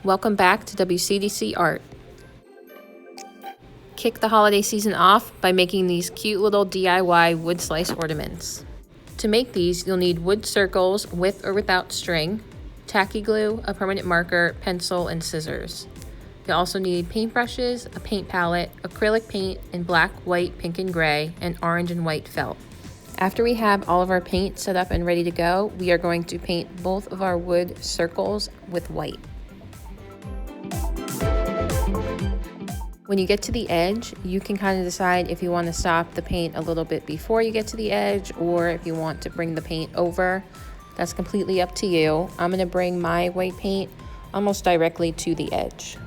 Welcome back to WCDC Art. Kick the holiday season off by making these cute little DIY wood slice ornaments. To make these, you'll need wood circles with or without string, tacky glue, a permanent marker, pencil, and scissors. You'll also need paintbrushes, a paint palette, acrylic paint in black, white, pink, and gray, and orange and white felt. After we have all of our paint set up and ready to go, we are going to paint both of our wood circles with white. When you get to the edge, you can kind of decide if you want to stop the paint a little bit before you get to the edge or if you want to bring the paint over. That's completely up to you. I'm going to bring my white paint almost directly to the edge.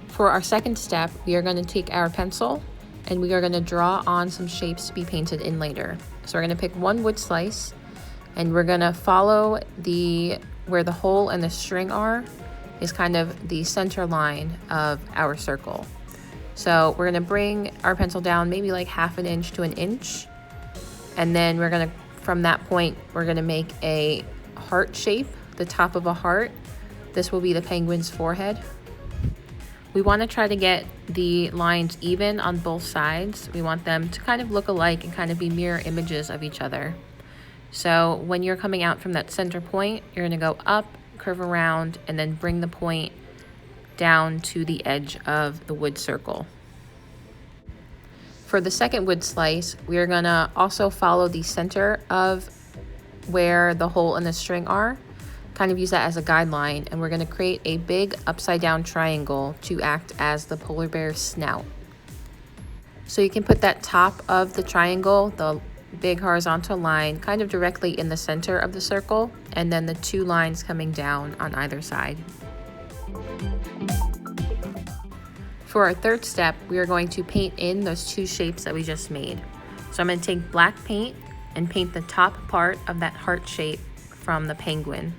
For our second step, we are going to take our pencil and we are going to draw on some shapes to be painted in later. So we're going to pick one wood slice and we're going to follow where the hole and the string are is kind of the center line of our circle. So we're going to bring our pencil down maybe like 1/2 inch to 1 inch. And then we're going to, from that point, we're going to make a heart shape, the top of a heart. This will be the penguin's forehead. We want to try to get the lines even on both sides. We want them to kind of look alike and kind of be mirror images of each other. So when you're coming out from that center point, you're going to go up, curve around, and then bring the point down to the edge of the wood circle. For the second wood slice, we are going to also follow the center of where the hole and the string are. Kind of use that as a guideline, and we're going to create a big upside down triangle to act as the polar bear's snout. So you can put that top of the triangle, the big horizontal line, kind of directly in the center of the circle, and then the 2 lines coming down on either side. For our third step, we are going to paint in those 2 shapes that we just made. So I'm going to take black paint and paint the top part of that heart shape from the penguin.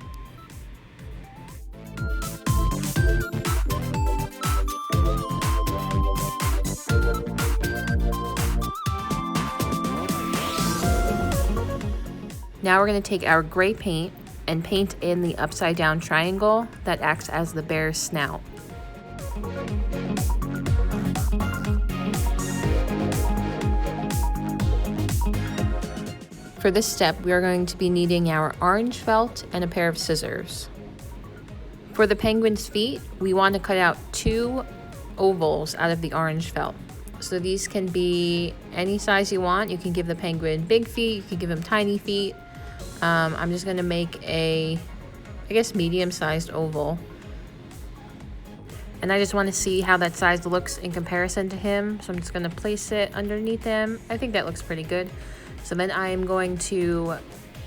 Now we're going to take our gray paint and paint in the upside down triangle that acts as the bear's snout. For this step, we are going to be needing our orange felt and a pair of scissors. For the penguin's feet, we want to cut out 2 ovals out of the orange felt. So these can be any size you want. You can give the penguin big feet, you can give him tiny feet. I'm just going to make a, I guess, medium-sized oval. And I just want to see how that size looks in comparison to him. So I'm just going to place it underneath him. I think that looks pretty good. So then I am going to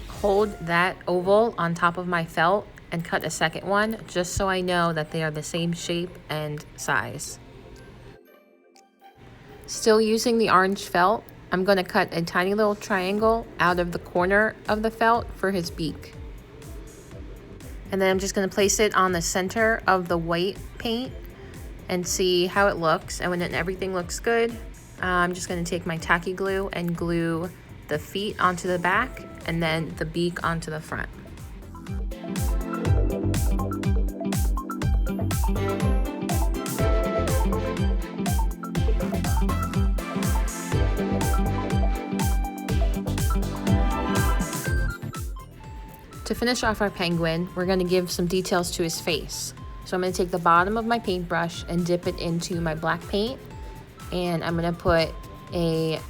hold that oval on top of my felt and cut a second one, just so I know that they are the same shape and size. Still using the orange felt, I'm going to cut a tiny little triangle out of the corner of the felt for his beak. And then I'm just going to place it on the center of the white paint and see how it looks. And when everything looks good, I'm just going to take my tacky glue and glue the feet onto the back and then the beak onto the front. To finish off our penguin, we're going to give some details to his face. So I'm going to take the bottom of my paintbrush and dip it into my black paint, and I'm going to put a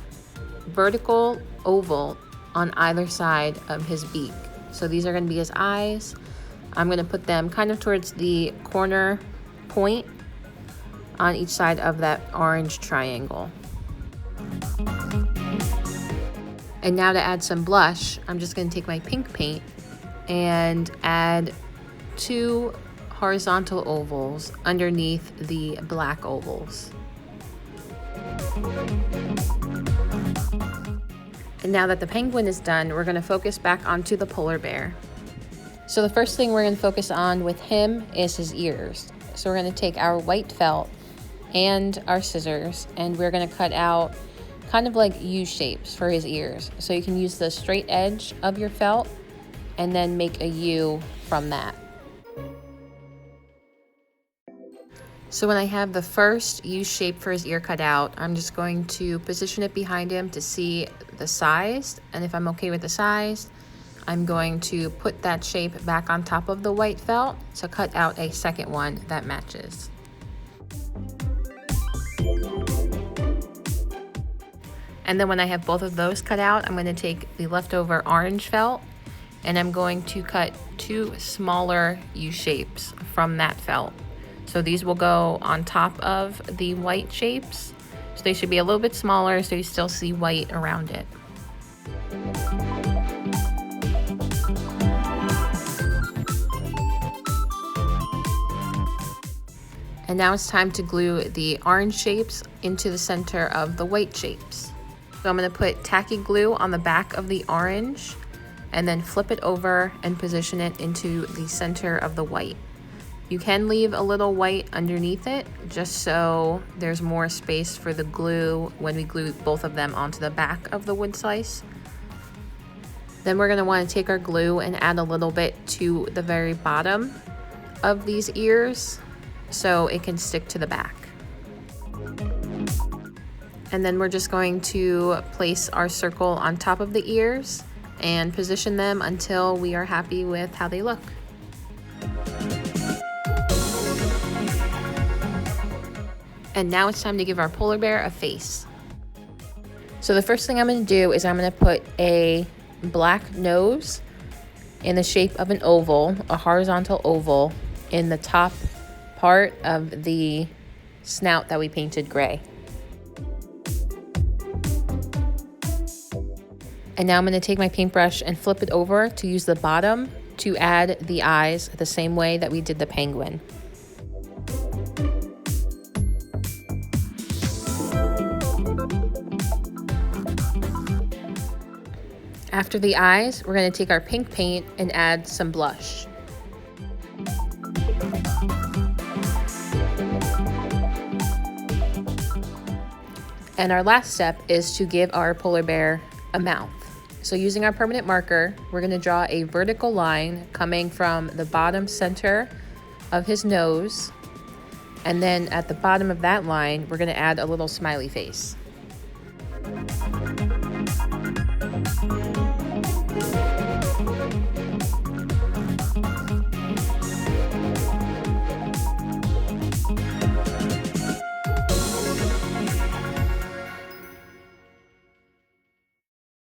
vertical oval on either side of his beak. So these are going to be his eyes. I'm going to put them kind of towards the corner point on each side of that orange triangle. And now to add some blush, I'm just going to take my pink paint and add 2 horizontal ovals underneath the black ovals. And now that the penguin is done, we're gonna focus back onto the polar bear. So the first thing we're gonna focus on with him is his ears. So we're gonna take our white felt and our scissors, and we're gonna cut out kind of like U shapes for his ears. So you can use the straight edge of your felt and then make a U from that. So when I have the first U shape for his ear cut out, I'm just going to position it behind him to see the size. And if I'm okay with the size, I'm going to put that shape back on top of the white felt to cut out a second one that matches. And then when I have both of those cut out, I'm going to take the leftover orange felt and I'm going to cut 2 smaller U shapes from that felt. So these will go on top of the white shapes. So they should be a little bit smaller so you still see white around it. And now it's time to glue the orange shapes into the center of the white shapes. So I'm going to put tacky glue on the back of the orange and then flip it over and position it into the center of the white. You can leave a little white underneath it just so there's more space for the glue when we glue both of them onto the back of the wood slice. Then we're going to want to take our glue and add a little bit to the very bottom of these ears so it can stick to the back. And then we're just going to place our circle on top of the ears and position them until we are happy with how they look. And now it's time to give our polar bear a face. So the first thing I'm going to do is I'm going to put a black nose in the shape of an oval, a horizontal oval, in the top part of the snout that we painted gray. And now I'm going to take my paintbrush and flip it over to use the bottom to add the eyes the same way that we did the penguin. After the eyes, we're going to take our pink paint and add some blush. And our last step is to give our polar bear a mouth. So using our permanent marker, we're going to draw a vertical line coming from the bottom center of his nose. And then at the bottom of that line, we're going to add a little smiley face.